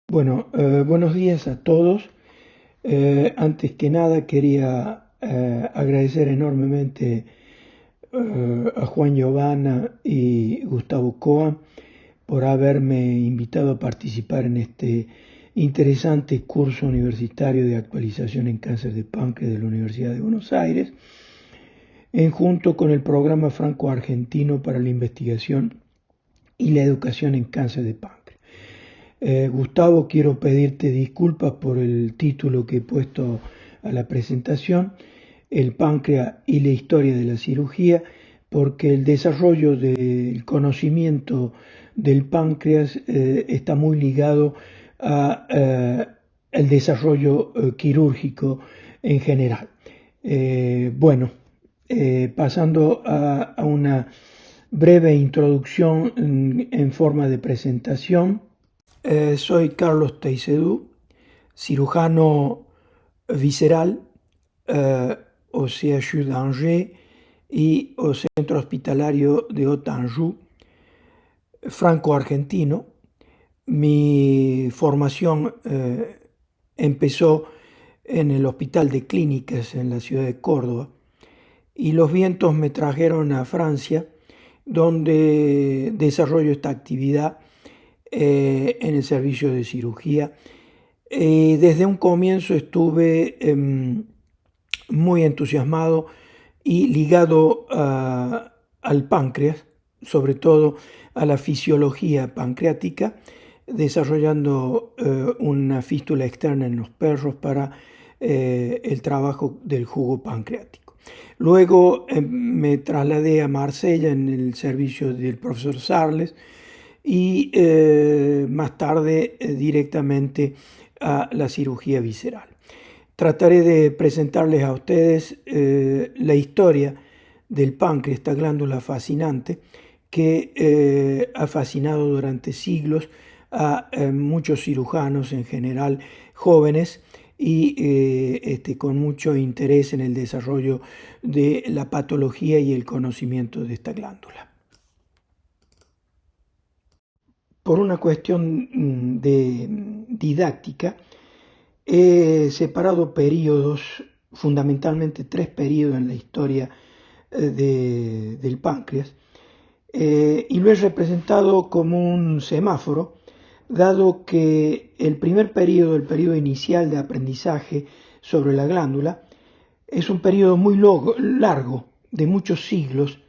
Buenos días a todos. Antes que nada quería agradecer enormemente a Juan Giovanna y Gustavo Coa por haberme invitado a participar en este interesante curso universitario de actualización en cáncer de páncreas de la Universidad de Buenos Aires, en junto con el programa franco-argentino para la investigación y la educación en cáncer de páncreas. Gustavo, quiero pedirte disculpas por el título que he puesto a la presentación, El páncreas y la historia de la cirugía, porque el desarrollo del conocimiento del páncreas está muy ligado al desarrollo quirúrgico en general. Pasando a una breve introducción en forma de presentación. Soy Carlos Teisedú, cirujano visceral au CHU d'Angers y au Centro Hospitalario de Haute-Anjou, franco-argentino. Mi formación empezó en el Hospital de Clínicas en la ciudad de Córdoba y los vientos me trajeron a Francia, donde desarrollo esta actividad en el servicio de cirugía. Desde un comienzo estuve muy entusiasmado y ligado al páncreas, sobre todo a la fisiología pancreática, desarrollando una fístula externa en los perros para el trabajo del jugo pancreático. Luego me trasladé a Marsella en el servicio del profesor Sarles y más tarde directamente a la cirugía visceral. Trataré de presentarles a ustedes la historia del páncreas, esta glándula fascinante que ha fascinado durante siglos a muchos cirujanos, en general jóvenes, y con mucho interés en el desarrollo de la patología y el conocimiento de esta glándula. Por una cuestión de didáctica, he separado periodos, fundamentalmente 3 periodos en la historia del páncreas, y lo he representado como un semáforo, dado que el primer periodo, el periodo inicial de aprendizaje sobre la glándula, es un periodo muy largo, de muchos siglos,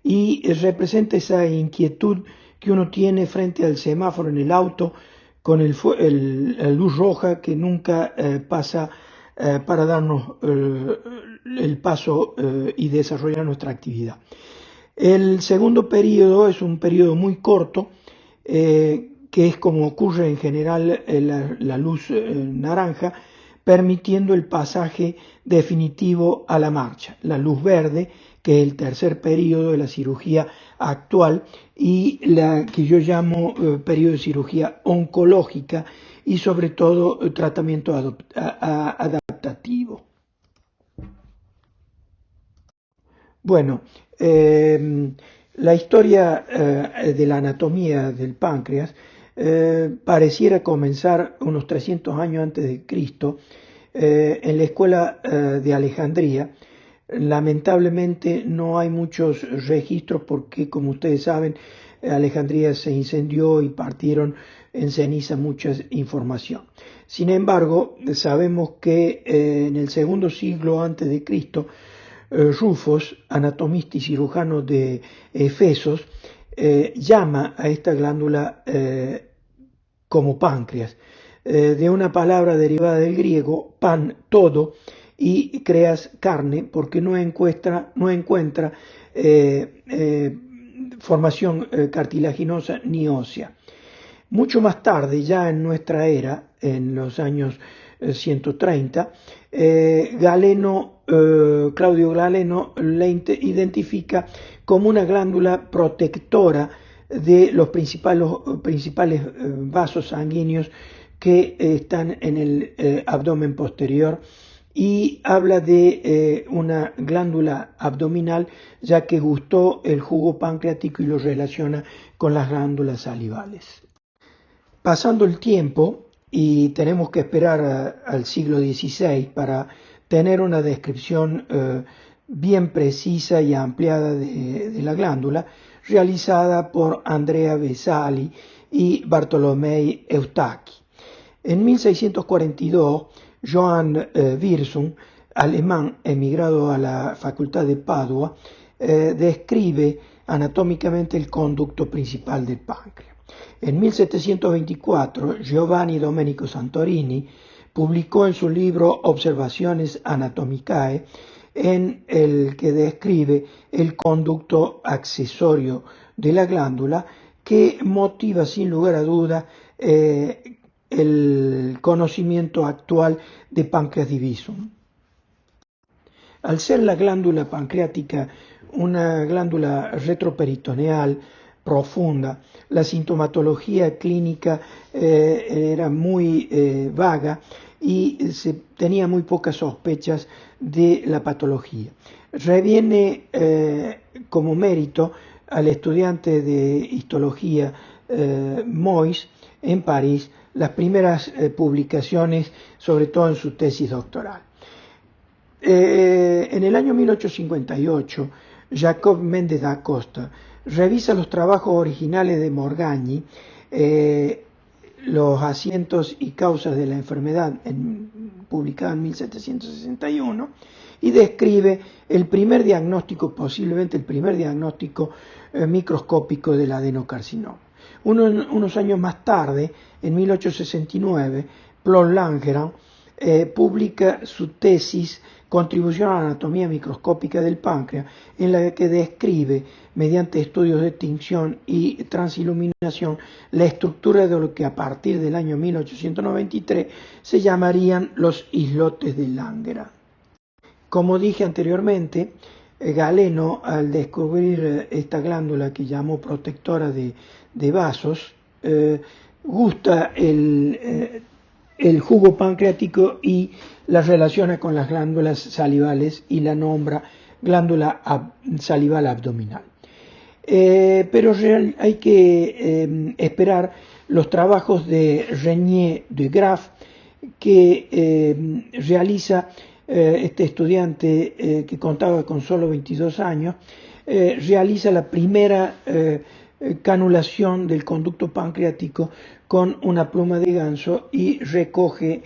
y representa esa inquietud que uno tiene frente al semáforo en el auto con la luz roja que nunca pasa para darnos el paso y desarrollar nuestra actividad. El segundo periodo es un periodo muy corto, que es como ocurre en general la luz naranja, permitiendo el pasaje definitivo a la marcha. La luz verde, que es el tercer periodo de la cirugía actual, y la que yo llamo periodo de cirugía oncológica y sobre todo tratamiento adaptativo. Bueno, la historia de la anatomía del páncreas pareciera comenzar unos 300 años antes de Cristo en la escuela de Alejandría. Lamentablemente no hay muchos registros porque, como ustedes saben, Alejandría se incendió y partieron en ceniza mucha información. Sin embargo, sabemos que en el segundo siglo antes de Cristo, Rufos, anatomista y cirujano de Efesos, llama a esta glándula como páncreas, de una palabra derivada del griego, pan, todo, y creas carne, porque no encuentra formación cartilaginosa ni ósea. Mucho más tarde, ya en nuestra era, en los años 130, Claudio Galeno la identifica como una glándula protectora de los principales vasos sanguíneos que están en el abdomen posterior, y habla de una glándula abdominal, ya que gustó el jugo pancreático y lo relaciona con las glándulas salivales. Pasando el tiempo, y tenemos que esperar al siglo XVI para tener una descripción bien precisa y ampliada de la glándula, realizada por Andrea Vesali y Bartolomei Eustacchi. En 1642, Johann Wirsum, alemán emigrado a la Facultad de Padua, describe anatómicamente el conducto principal del páncreas. En 1724, Giovanni Domenico Santorini publicó en su libro Observaciones Anatomicae, en el que describe el conducto accesorio de la glándula, que motiva sin lugar a duda el conocimiento actual de Pancreas divisum. Al ser la glándula pancreática una glándula retroperitoneal profunda, la sintomatología clínica era muy vaga y se tenía muy pocas sospechas de la patología. Reviene como mérito al estudiante de histología Mois en París las primeras publicaciones, sobre todo en su tesis doctoral. En el año 1858, Jacob Méndez da Costa revisa los trabajos originales de Morgagni, los asientos y causas de la enfermedad, publicado en 1761, y describe el primer diagnóstico, posiblemente el primer diagnóstico microscópico del adenocarcinoma. Unos años más tarde, en 1869, Paul Langerhans publica su tesis Contribución a la anatomía microscópica del páncreas, en la que describe, mediante estudios de tinción y transiluminación, la estructura de lo que a partir del año 1893 se llamarían los islotes de Langerhans. Como dije anteriormente, Galeno, al descubrir esta glándula que llamó protectora de vasos, gusta el jugo pancreático y la relaciona con las glándulas salivales y la nombra glándula salival abdominal. Pero hay que esperar los trabajos de Regnier de Graaf, que realiza este estudiante que contaba con solo 22 años, realiza la primera canulación del conducto pancreático con una pluma de ganso y recoge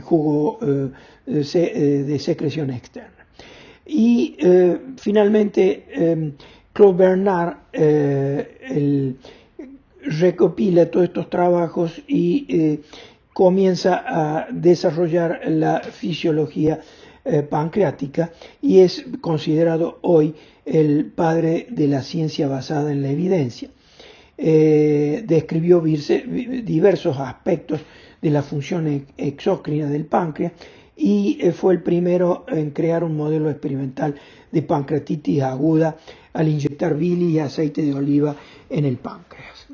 jugo de secreción externa. Y finalmente Claude Bernard recopila todos estos trabajos y comienza a desarrollar la fisiología pancreática y es considerado hoy el padre de la ciencia basada en la evidencia. Describió diversos aspectos de la función exócrina del páncreas y fue el primero en crear un modelo experimental de pancreatitis aguda al inyectar bilis y aceite de oliva en el páncreas.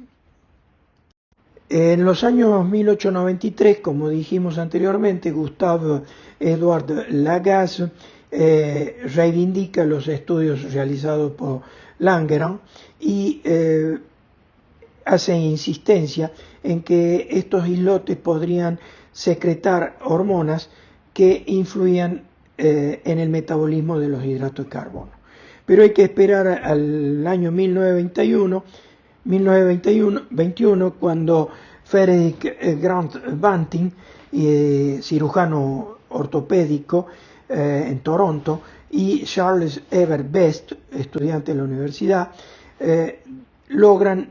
En los años 1893, como dijimos anteriormente, Gustave Edouard Lagasse reivindica los estudios realizados por Langerhans y hace insistencia en que estos islotes podrían secretar hormonas que influían en el metabolismo de los hidratos de carbono. Pero hay que esperar al año 1921, cuando Frederick Grant Banting, cirujano ortopédico en Toronto, y Charles Everett Best, estudiante de la universidad, logran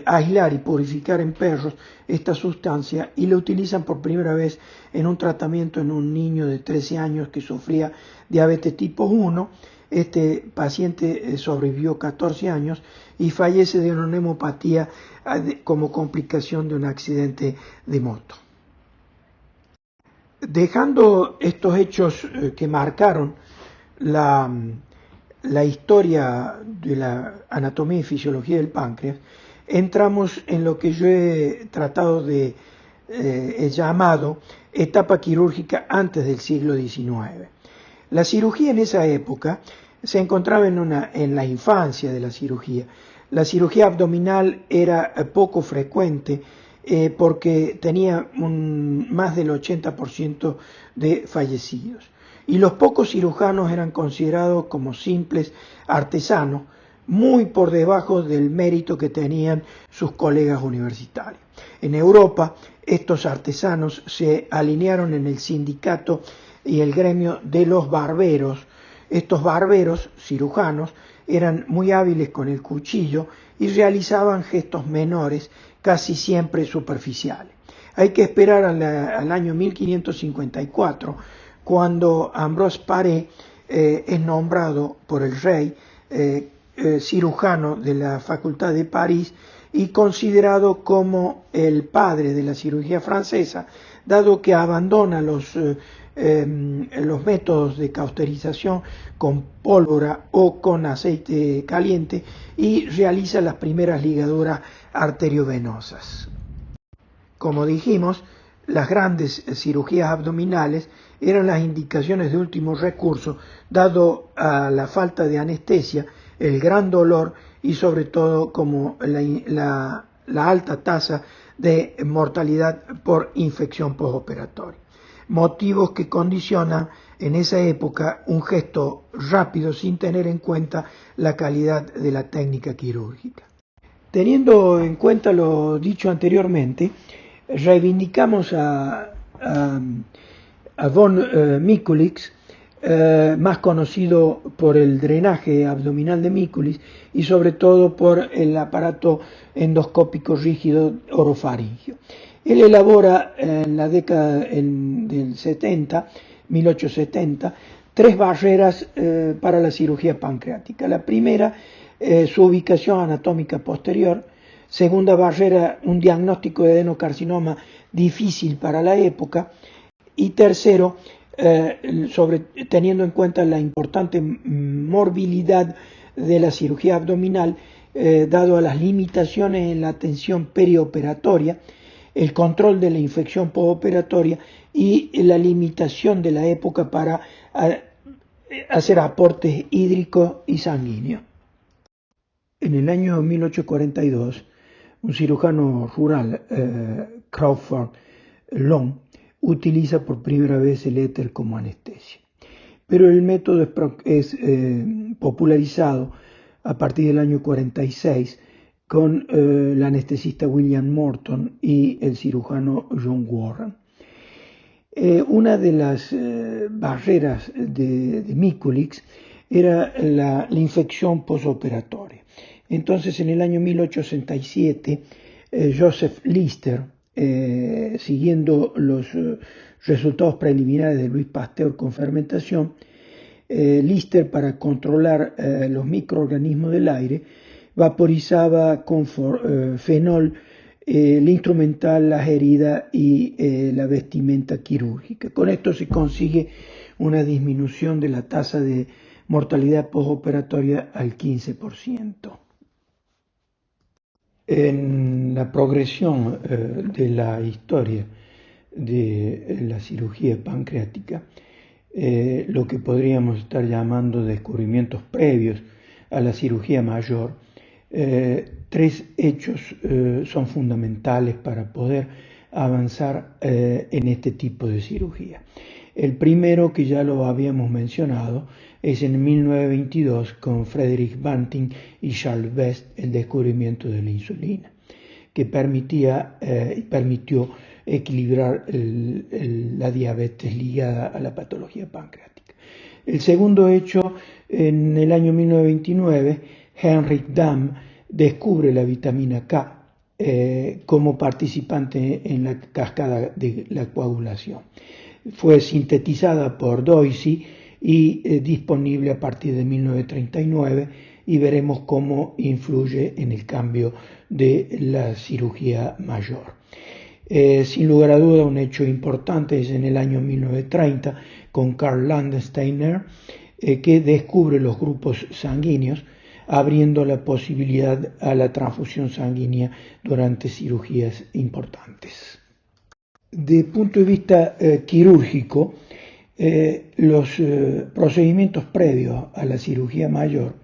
aislar y purificar en perros esta sustancia y la utilizan por primera vez en un tratamiento en un niño de 13 años que sufría diabetes tipo 1. Este paciente sobrevivió 14 años y fallece de una neumopatía como complicación de un accidente de moto. Dejando estos hechos que marcaron la historia de la anatomía y fisiología del páncreas, entramos en lo que yo he tratado de he llamado etapa quirúrgica antes del siglo XIX. La cirugía en esa época se encontraba en la infancia de la cirugía. La cirugía abdominal era poco frecuente porque tenía más del 80% de fallecidos. Y los pocos cirujanos eran considerados como simples artesanos, muy por debajo del mérito que tenían sus colegas universitarios. En Europa, estos artesanos se alinearon en el sindicato y el gremio de los barberos. Estos barberos, cirujanos, eran muy hábiles con el cuchillo y realizaban gestos menores, casi siempre superficiales. Hay que esperar al año 1554, cuando Ambroise Paré es nombrado por el rey cirujano de la Facultad de París y considerado como el padre de la cirugía francesa, dado que abandona los métodos de cauterización con pólvora o con aceite caliente y realiza las primeras ligaduras arteriovenosas. Como dijimos, las grandes cirugías abdominales eran las indicaciones de último recurso, dado a la falta de anestesia, el gran dolor y sobre todo como la alta tasa de mortalidad por infección postoperatoria. Motivos que condicionan en esa época un gesto rápido sin tener en cuenta la calidad de la técnica quirúrgica. Teniendo en cuenta lo dicho anteriormente, reivindicamos a von Mikulicz, más conocido por el drenaje abdominal de Mikulicz y sobre todo por el aparato endoscópico rígido orofaringio. Él elabora en la década del 70, 1870, tres barreras para la cirugía pancreática. La primera, su ubicación anatómica posterior. Segunda barrera, un diagnóstico de adenocarcinoma difícil para la época. Y tercero, teniendo en cuenta la importante morbilidad de la cirugía abdominal, dado a las limitaciones en la atención perioperatoria, el control de la infección postoperatoria y la limitación de la época para hacer aportes hídricos y sanguíneos. En el año 1842, un cirujano rural, Crawford Long, utiliza por primera vez el éter como anestesia. Pero el método es popularizado a partir del año 46 con el anestesista William Morton y el cirujano John Warren. Una de las barreras de Mikulicz era la infección postoperatoria. Entonces, en el año 1867, Joseph Lister, siguiendo los resultados preliminares de Louis Pasteur con fermentación, Lister, para controlar los microorganismos del aire, vaporizaba con fenol el instrumental, las heridas y la vestimenta quirúrgica. Con esto se consigue una disminución de la tasa de mortalidad postoperatoria al 15%. En la progresión de la historia de la cirugía pancreática, lo que podríamos estar llamando descubrimientos previos a la cirugía mayor, tres hechos son fundamentales para poder avanzar en este tipo de cirugía. El primero, que ya lo habíamos mencionado, es en 1922 con Frederick Banting y Charles Best el descubrimiento de la insulina, que permitió equilibrar la diabetes ligada a la patología pancreática. El segundo hecho, en el año 1929, Heinrich Damm descubre la vitamina K como participante en la cascada de la coagulación. Fue sintetizada por Doisy y disponible a partir de 1939, y veremos cómo influye en el cambio de la cirugía mayor. Sin lugar a duda, un hecho importante es en el año 1930 con Karl Landsteiner, que descubre los grupos sanguíneos, abriendo la posibilidad a la transfusión sanguínea durante cirugías importantes. De punto de vista quirúrgico, los procedimientos previos a la cirugía mayor,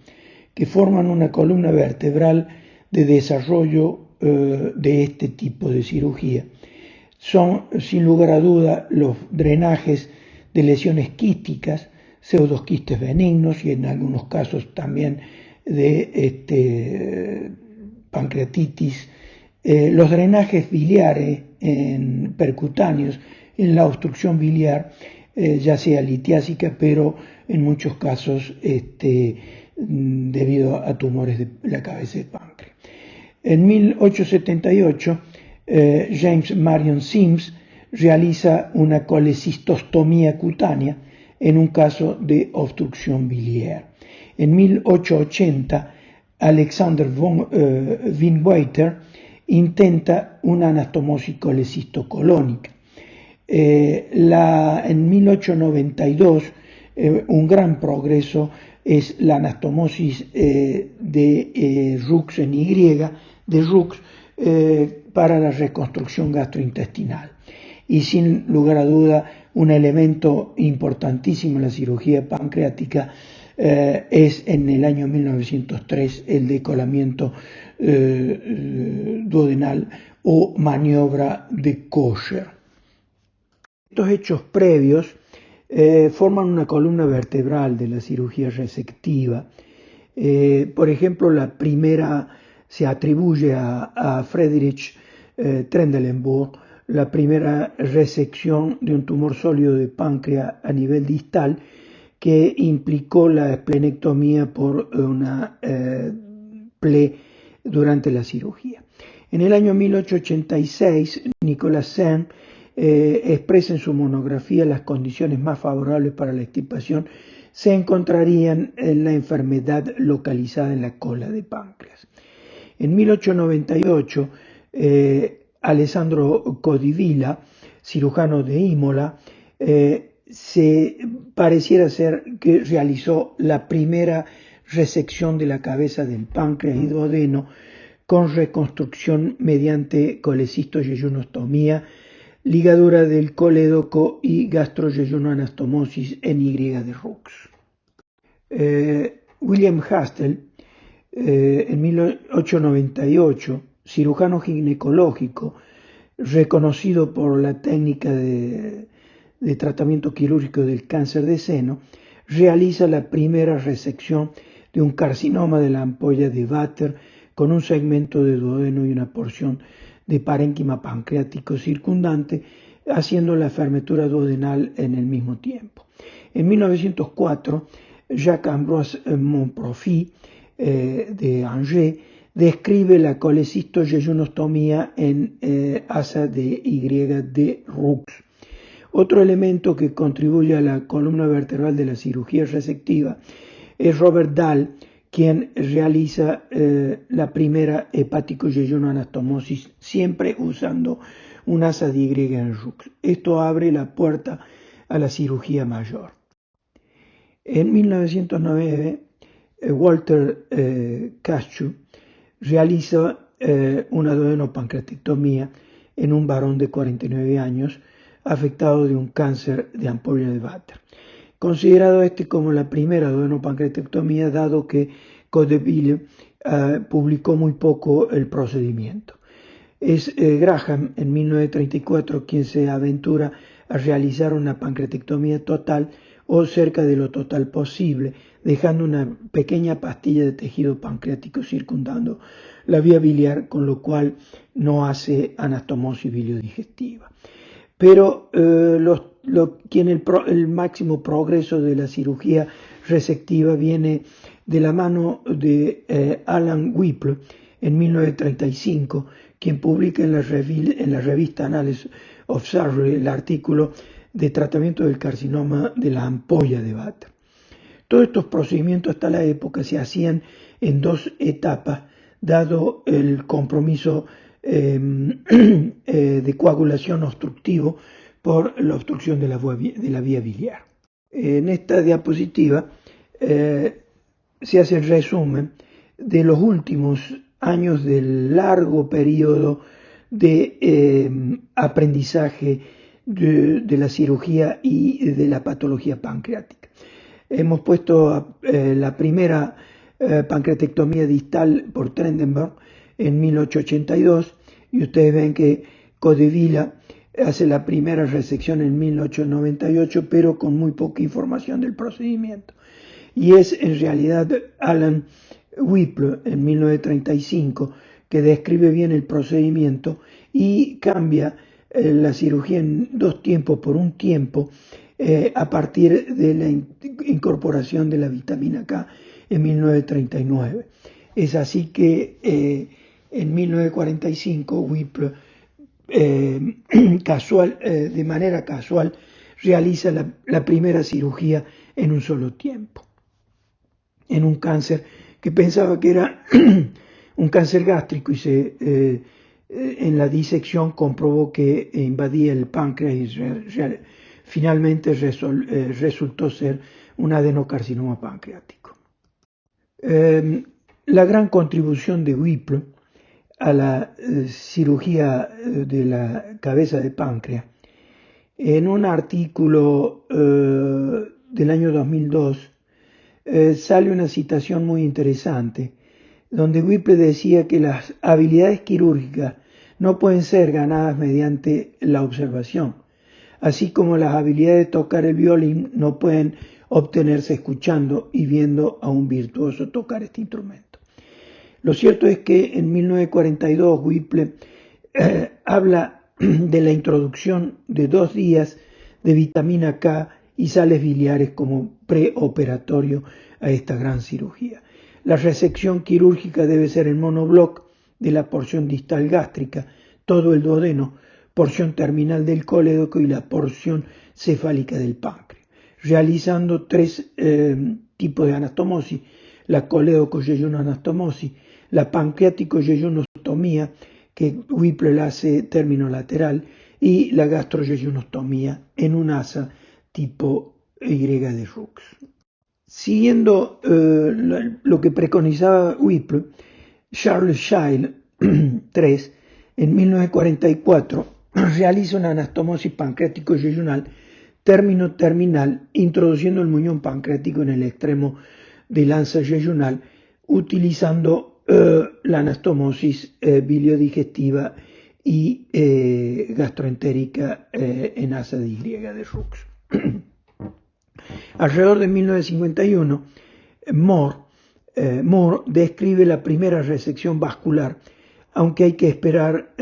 que forman una columna vertebral de desarrollo de este tipo de cirugía son, sin lugar a duda, los drenajes de lesiones quísticas, pseudoquistes benignos y en algunos casos también de pancreatitis, los drenajes biliares percutáneos en la obstrucción biliar, ya sea litiásica, pero en muchos casos debido a tumores de la cabeza de páncreas. En 1878, James Marion Sims realiza una colecistostomía cutánea en un caso de obstrucción biliar. En 1880, Alexander von Winwaiter intenta una anastomosis colecistocolónica. En 1892, un gran progreso es la anastomosis de Rux en Y, de Rux, para la reconstrucción gastrointestinal. Y sin lugar a duda, un elemento importantísimo en la cirugía pancreática es en el año 1903 el decolamiento duodenal o maniobra de Kosher. Estos hechos previos forman una columna vertebral de la cirugía resectiva. Por ejemplo, la primera se atribuye a Friedrich Trendelenburg, la primera resección de un tumor sólido de páncreas a nivel distal que implicó la esplenectomía por una PLE durante la cirugía. En el año 1886, Nicolas Sen expresa en su monografía las condiciones más favorables para la extirpación se encontrarían en la enfermedad localizada en la cola de páncreas. En 1898, Alessandro Codivilla, cirujano de Imola, se pareciera ser que realizó la primera resección de la cabeza del páncreas y duodeno con reconstrucción mediante colecistoyeyunostomía, ligadura del colédoco y gastroyeyunoanastomosis en Y de Rux. William Hastel, en 1898, cirujano ginecológico, reconocido por la técnica de tratamiento quirúrgico del cáncer de seno, realiza la primera resección de un carcinoma de la ampolla de Vater con un segmento de duodeno y una porción de parénquima pancreático circundante, haciendo la fermetura duodenal en el mismo tiempo. En 1904, Jacques-Ambroise Montprofit de Angers describe la colecistoyeyunostomía en asa de Y de Rux. Otro elemento que contribuye a la columna vertebral de la cirugía resectiva es Robert Dahl, quien realiza la primera hepático-yeyunoanastomosis siempre usando un asa de Y en Rux. Esto abre la puerta a la cirugía mayor. En 1909, Walter Cashew realiza una duodenopancreatectomía en un varón de 49 años afectado de un cáncer de ampolla de Vater. Considerado como la primera duodenopancreatectomía, dado que Codeville publicó muy poco el procedimiento. Es Graham, en 1934, quien se aventura a realizar una pancreatectomía total o cerca de lo total posible, dejando una pequeña pastilla de tejido pancreático circundando la vía biliar, con lo cual no hace anastomosis biliodigestiva. Pero el máximo progreso de la cirugía resectiva viene de la mano de Alan Whipple en 1935, quien publica en la revista Annals of Surgery el artículo de tratamiento del carcinoma de la ampolla de Vater. Todos estos procedimientos hasta la época se hacían en dos etapas, dado el compromiso de coagulación obstructivo por la obstrucción de la vía biliar. En esta diapositiva se hace el resumen de los últimos años del largo periodo de aprendizaje de la cirugía y de la patología pancreática. Hemos puesto la primera pancreatectomía distal por Trendelenburg en 1882 y ustedes ven que Codevilla hace la primera resección en 1898, pero con muy poca información del procedimiento. Y es en realidad Alan Whipple en 1935 que describe bien el procedimiento y cambia la cirugía en 2 tiempos por un tiempo a partir de la incorporación de la vitamina K en 1939. Es así que en 1945 Whipple de manera casual realiza la primera cirugía en un solo tiempo, en un cáncer que pensaba que era un cáncer gástrico y en la disección comprobó que invadía el páncreas y finalmente resultó ser un adenocarcinoma pancreático. La gran contribución de Whipple a la cirugía de la cabeza de páncreas, en un artículo del año 2002 sale una citación muy interesante donde Whipple decía que las habilidades quirúrgicas no pueden ser ganadas mediante la observación, así como las habilidades de tocar el violín no pueden obtenerse escuchando y viendo a un virtuoso tocar este instrumento. Lo cierto es que en 1942 Whipple habla de la introducción de 2 días de vitamina K y sales biliares como preoperatorio a esta gran cirugía. La resección quirúrgica debe ser en monobloc de la porción distal gástrica, todo el duodeno, porción terminal del colédoco y la porción cefálica del páncreas, realizando 3 tipos de anastomosis: la colédoco-yeyuno-anastomosis, la pancreático-yeyunostomía, que Whipple la hace término lateral, y la gastro-yeyunostomía en un asa tipo Y de Rux. Siguiendo lo que preconizaba Whipple, Charles Scheil III en 1944 realiza una anastomosis pancreático-yeyunal término terminal, introduciendo el muñón pancreático en el extremo del ansa yeyunal, utilizando la anastomosis biliodigestiva y gastroentérica en asa de Y de Rux. Alrededor de 1951, Moore describe la primera resección vascular, aunque hay que esperar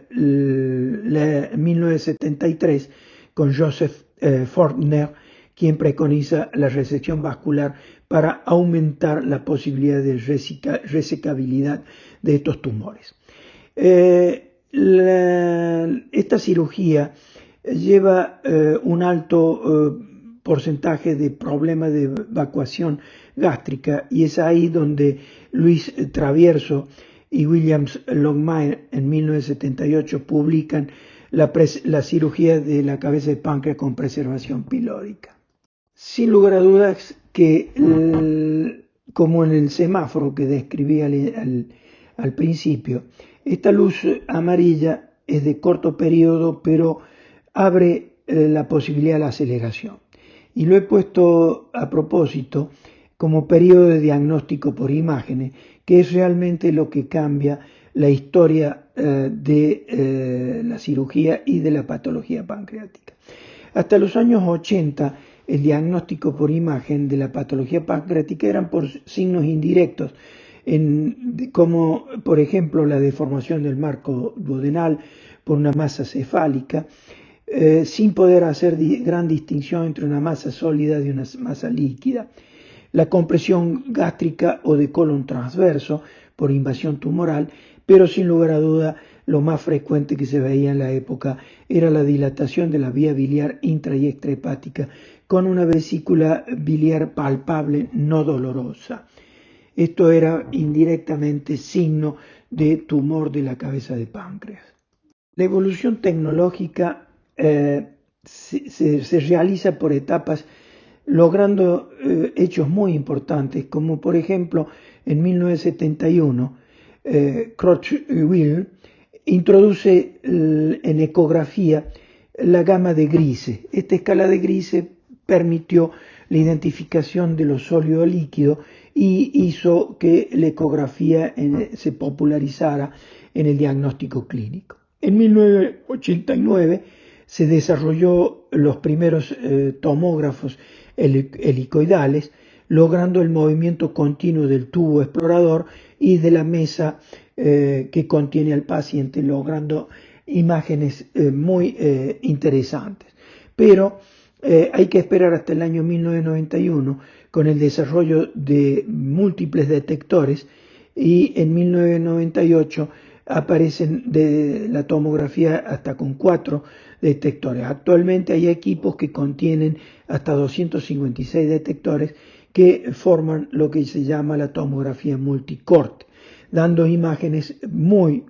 1973 con Joseph Fortner, quien preconiza la resección vascular para aumentar la posibilidad de resecabilidad de estos tumores. Esta cirugía lleva un alto porcentaje de problemas de evacuación gástrica y es ahí donde Luis Travierso y Williams Longmire en 1978 publican la cirugía de la cabeza de páncreas con preservación pilórica. Sin lugar a dudas que, como en el semáforo que describí al principio, esta luz amarilla es de corto periodo, pero abre la posibilidad de la aceleración. Y lo he puesto a propósito como periodo de diagnóstico por imágenes, que es realmente lo que cambia la historia de la cirugía y de la patología pancreática. Hasta los años 80, el diagnóstico por imagen de la patología pancreática eran por signos indirectos, como por ejemplo la deformación del marco duodenal por una masa cefálica, sin poder hacer gran distinción entre una masa sólida y una masa líquida, la compresión gástrica o de colon transverso por invasión tumoral, pero sin lugar a duda lo más frecuente que se veía en la época era la dilatación de la vía biliar intra y extrahepática con una vesícula biliar palpable no dolorosa. Esto era indirectamente signo de tumor de la cabeza de páncreas. La evolución tecnológica se realiza por etapas, logrando hechos muy importantes, como por ejemplo en 1971 Creutzfeldt introduce en ecografía la gama de grises. Esta escala de grises permitió la identificación de lo sólido líquido y hizo que la ecografía se popularizara en el diagnóstico clínico. En 1989 se desarrolló los primeros tomógrafos helicoidales, logrando el movimiento continuo del tubo explorador y de la mesa que contiene al paciente, logrando imágenes muy interesantes. Pero hay que esperar hasta el año 1991 con el desarrollo de múltiples detectores, y en 1998 aparecen de la tomografía hasta con 4 detectores. Actualmente hay equipos que contienen hasta 256 detectores que forman lo que se llama la tomografía multicorte, dando imágenes muy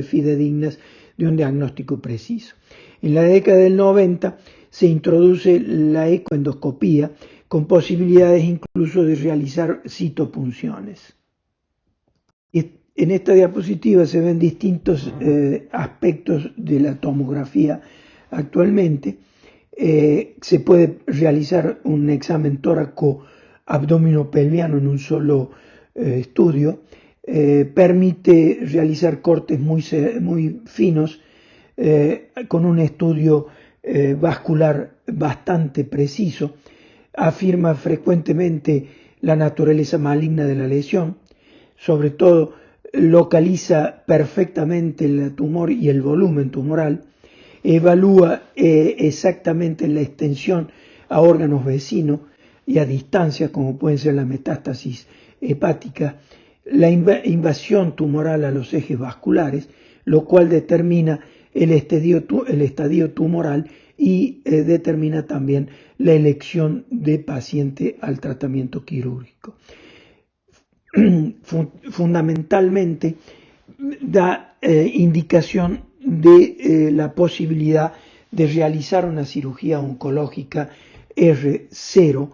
fidedignas de un diagnóstico preciso. En la década del 90 se introduce la ecoendoscopía con posibilidades incluso de realizar citopunciones. En esta diapositiva se ven distintos aspectos de la tomografía actualmente. Se puede realizar un examen tóraco-abdominopelviano en un solo estudio. Permite realizar cortes muy finos con un estudio vascular bastante preciso. Afirma frecuentemente la naturaleza maligna de la lesión, sobre todo localiza perfectamente el tumor y el volumen tumoral, evalúa exactamente la extensión a órganos vecinos y a distancia, como pueden ser la metástasis hepática, la invasión tumoral a los ejes vasculares, lo cual determina el estadio tumoral y determina también la elección de paciente al tratamiento quirúrgico. Fundamentalmente da indicación de la posibilidad de realizar una cirugía oncológica R0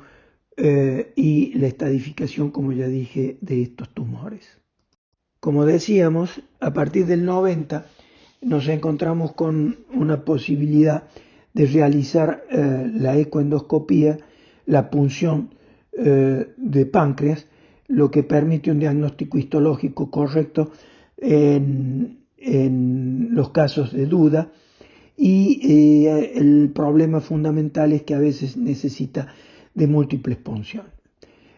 y la estadificación, como ya dije, de estos tumores. Como decíamos, a partir del 90 nos encontramos con una posibilidad de realizar la ecoendoscopía, la punción de páncreas, lo que permite un diagnóstico histológico correcto en los casos de duda, y el problema fundamental es que a veces necesita de múltiples punciones.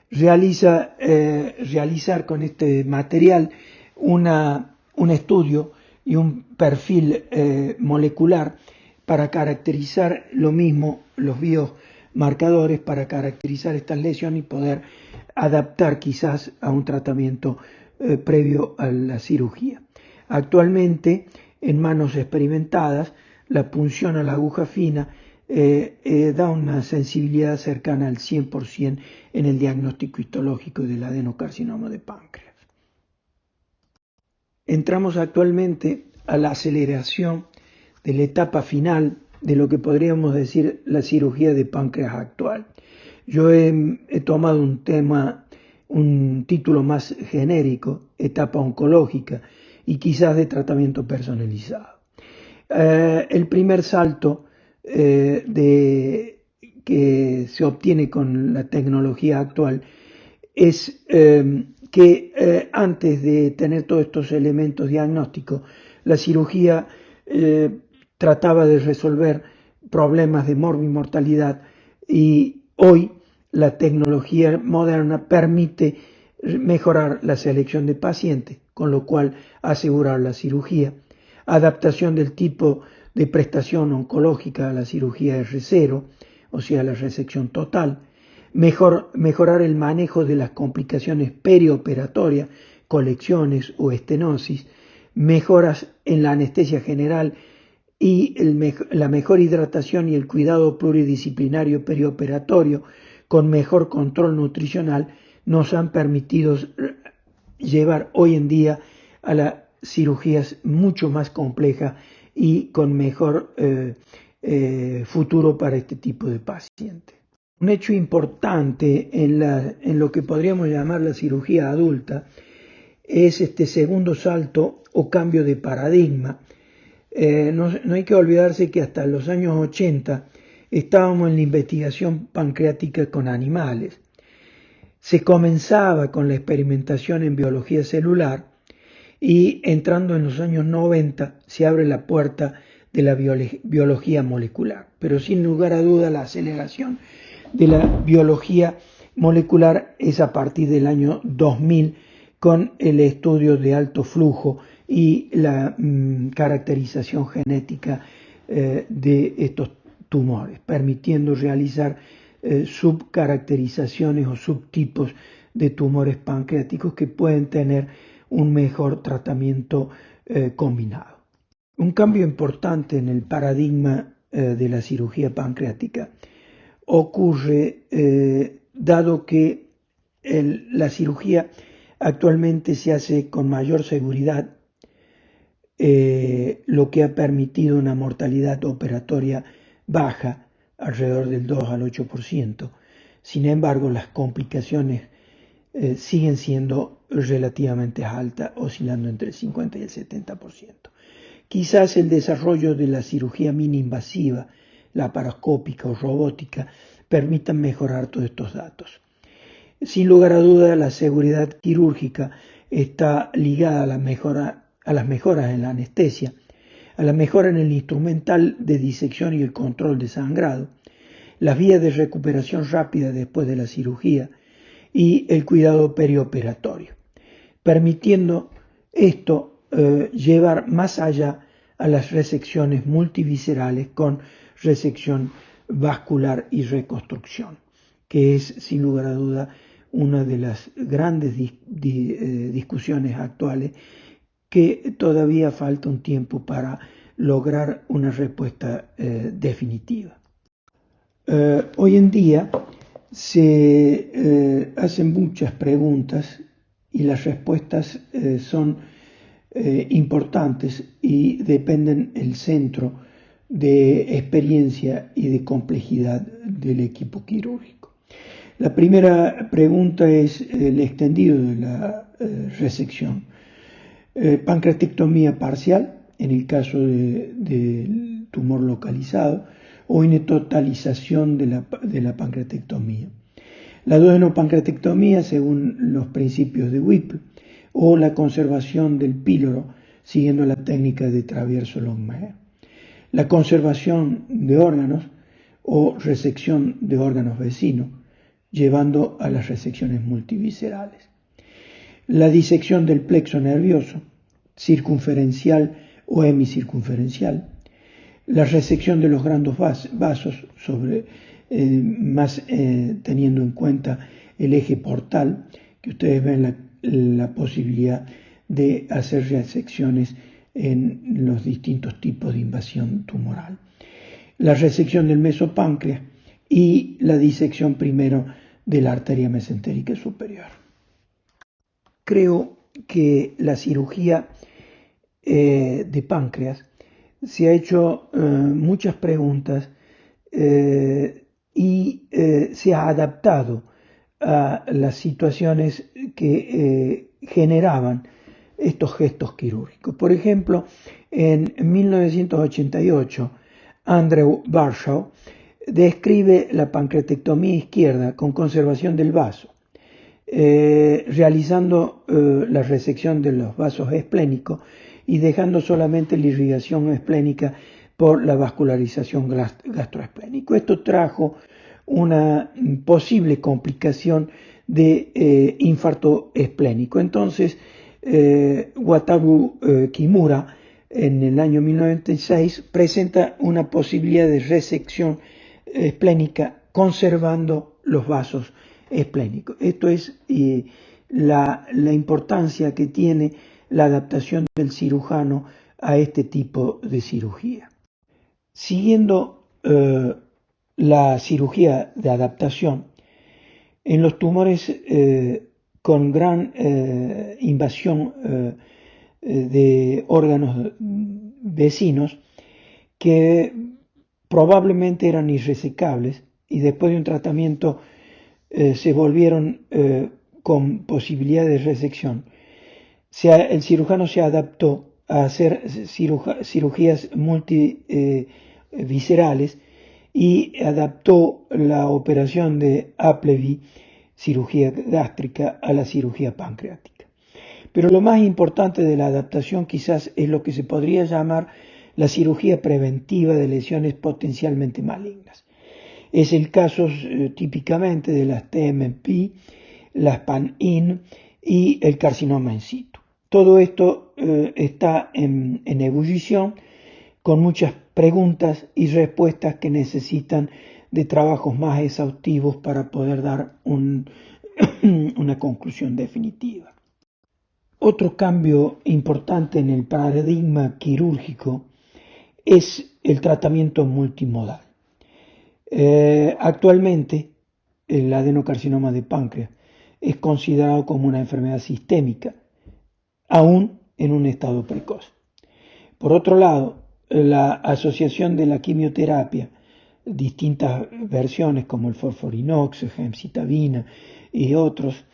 Realizar con este material un estudio y un perfil molecular para caracterizar lo mismo, los biomarcadores, para caracterizar estas lesiones y poder adaptar quizás a un tratamiento previo a la cirugía. Actualmente, en manos experimentadas, la punción a la aguja fina da una sensibilidad cercana al 100% en el diagnóstico histológico del adenocarcinoma de páncreas. Entramos actualmente a la aceleración de la etapa final de lo que podríamos decir la cirugía de páncreas actual. Yo he tomado un título más genérico, etapa oncológica, y quizás de tratamiento personalizado. El primer salto que se obtiene con la tecnología actual es que antes de tener todos estos elementos diagnósticos, la cirugía trataba de resolver problemas de morbimortalidad, y hoy la tecnología moderna permite mejorar la selección de pacientes, con lo cual asegurar la cirugía, adaptación del tipo de prestación oncológica a la cirugía R0, o sea, la resección total, mejorar el manejo de las complicaciones perioperatorias, colecciones o estenosis, mejoras en la anestesia general y la mejor hidratación y el cuidado pluridisciplinario perioperatorio con mejor control nutricional nos han permitido llevar hoy en día a las cirugías mucho más complejas y con mejor futuro para este tipo de pacientes. Un hecho importante en lo que podríamos llamar la cirugía adulta es este segundo salto o cambio de paradigma. No hay que olvidarse que hasta los años 80 estábamos en la investigación pancreática con animales. Se comenzaba con la experimentación en biología celular y entrando en los años 90 se abre la puerta de la biología molecular. Pero sin lugar a duda la aceleración de la biología molecular es a partir del año 2000 con el estudio de alto flujo y la caracterización genética de estos tumores, permitiendo realizar subcaracterizaciones o subtipos de tumores pancreáticos que pueden tener un mejor tratamiento combinado. Un cambio importante en el paradigma de la cirugía pancreática ocurre dado que la cirugía actualmente se hace con mayor seguridad, lo que ha permitido una mortalidad operatoria baja, alrededor del 2 al 8%. Sin embargo, las complicaciones siguen siendo relativamente altas, oscilando entre el 50 y el 70%. Quizás el desarrollo de la cirugía mini-invasiva, laparoscópica o robótica, permitan mejorar todos estos datos. Sin lugar a duda, la seguridad quirúrgica está ligada a las mejoras en la anestesia, a la mejora en el instrumental de disección y el control de sangrado, las vías de recuperación rápida después de la cirugía y el cuidado perioperatorio, permitiendo esto llevar más allá a las resecciones multiviscerales con resección vascular y reconstrucción, que es sin lugar a duda una de las grandes discusiones actuales que todavía falta un tiempo para lograr una respuesta definitiva. Hoy en día se hacen muchas preguntas y las respuestas son importantes y dependen del centro de experiencia y de complejidad del equipo quirúrgico. La primera pregunta es el extendido de la resección. Pancreatectomía parcial, en el caso del tumor localizado, o inetotalización de la pancreatectomía. La duodenopancreatectomía, según los principios de Whipple, o la conservación del píloro, siguiendo la técnica de Travierso-Longmeyer. La conservación de órganos o resección de órganos vecinos, llevando a las resecciones multiviscerales. La disección del plexo nervioso, circunferencial o hemicircunferencial. La resección de los grandes vasos, teniendo en cuenta el eje portal, que ustedes ven la posibilidad de hacer resecciones en los distintos tipos de invasión tumoral. La resección del mesopáncreas y la disección primero de la arteria mesentérica superior. Creo que la cirugía de páncreas se ha hecho muchas preguntas y se ha adaptado a las situaciones que generaban estos gestos quirúrgicos. Por ejemplo, en 1988, Andrew Barshaw describe la pancreatectomía izquierda con conservación del vaso, realizando la resección de los vasos esplénicos y dejando solamente la irrigación esplénica por la vascularización gastroesplénica. Esto trajo una posible complicación de infarto esplénico. Entonces, Wataru Kimura, en el año 1996, presenta una posibilidad de resección esplénica conservando los vasos esplénicos. Esto es la importancia que tiene la adaptación del cirujano a este tipo de cirugía. Siguiendo la cirugía de adaptación, en los tumores con gran invasión de órganos vecinos que probablemente eran irresecables y después de un tratamiento se volvieron con posibilidad de resección, el cirujano se adaptó a hacer cirugías multiviscerales y adaptó la operación de Appleby cirugía gástrica a la cirugía pancreática. Pero lo más importante de la adaptación quizás es lo que se podría llamar la cirugía preventiva de lesiones potencialmente malignas. Es el caso típicamente de las TMP, las PAN-IN y el carcinoma in situ. Todo esto está en ebullición, con muchas preguntas y respuestas que necesitan de trabajos más exhaustivos para poder dar una conclusión definitiva. Otro cambio importante en el paradigma quirúrgico es el tratamiento multimodal. Actualmente, el adenocarcinoma de páncreas es considerado como una enfermedad sistémica, aún en un estado precoz. Por otro lado, la asociación de la quimioterapia, distintas versiones como el FOLFIRINOX, gemcitabina y otros,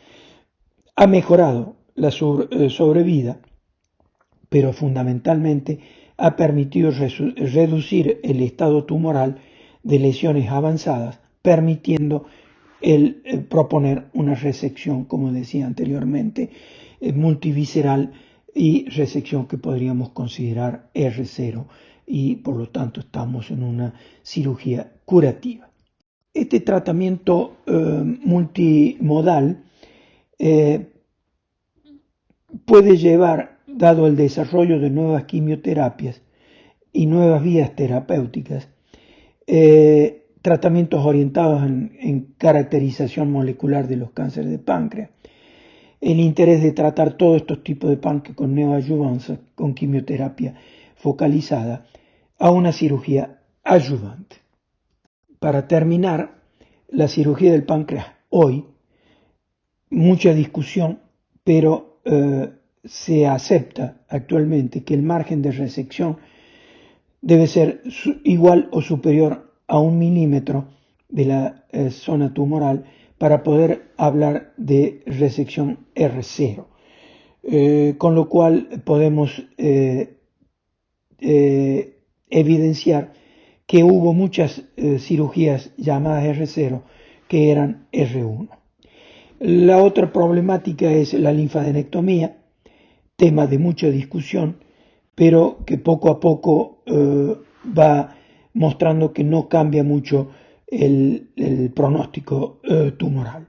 ha mejorado la sobrevida, pero fundamentalmente ha permitido reducir el estado tumoral de lesiones avanzadas, permitiendo proponer una resección, como decía anteriormente, multivisceral y resección que podríamos considerar R0 y por lo tanto estamos en una cirugía curativa. Este tratamiento multimodal puede llevar, dado el desarrollo de nuevas quimioterapias y nuevas vías terapéuticas, tratamientos orientados en caracterización molecular de los cánceres de páncreas, el interés de tratar todos estos tipos de páncreas con neoadyuvancia, con quimioterapia focalizada, a una cirugía adyuvante. Para terminar, la cirugía del páncreas hoy, mucha discusión, pero se acepta actualmente que el margen de resección debe ser igual o superior a 1 milímetro de la zona tumoral para poder hablar de resección R0, con lo cual podemos evidenciar que hubo muchas cirugías llamadas R0 que eran R1. La otra problemática es la linfadenectomía, tema de mucha discusión, pero que poco a poco va mostrando que no cambia mucho el pronóstico tumoral.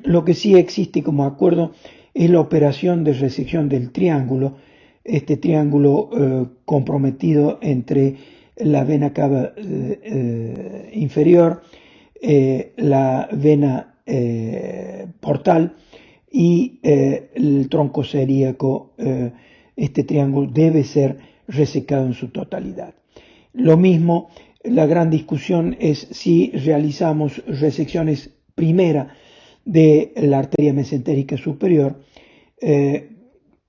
Lo que sí existe como acuerdo es la operación de resección del triángulo, este triángulo comprometido entre la vena cava inferior, la vena portal y el tronco celíaco. Este triángulo debe ser resecado en su totalidad. Lo mismo, la gran discusión es si realizamos resecciones primera de la arteria mesentérica superior,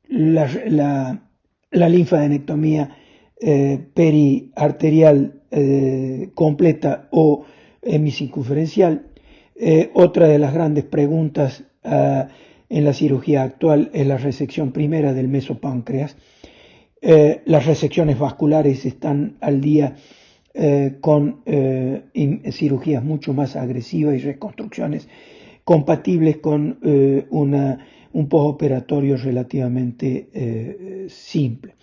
la linfadenectomía periarterial completa o hemicircunferencial. Otra de las grandes preguntas en la cirugía actual es la resección primera del mesopáncreas. Las resecciones vasculares están al día con cirugías mucho más agresivas y reconstrucciones compatibles con un postoperatorio relativamente simple.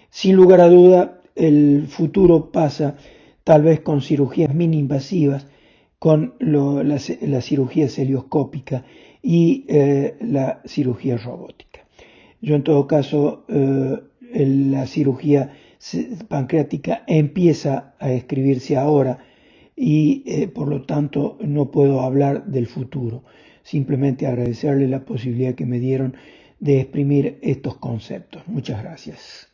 Sin lugar a duda, el futuro pasa tal vez con cirugías mini-invasivas, con la cirugía celioscópica y la cirugía robótica. Yo en todo caso, la cirugía pancreática empieza a escribirse ahora y por lo tanto no puedo hablar del futuro. Simplemente agradecerle la posibilidad que me dieron de exprimir estos conceptos. Muchas gracias.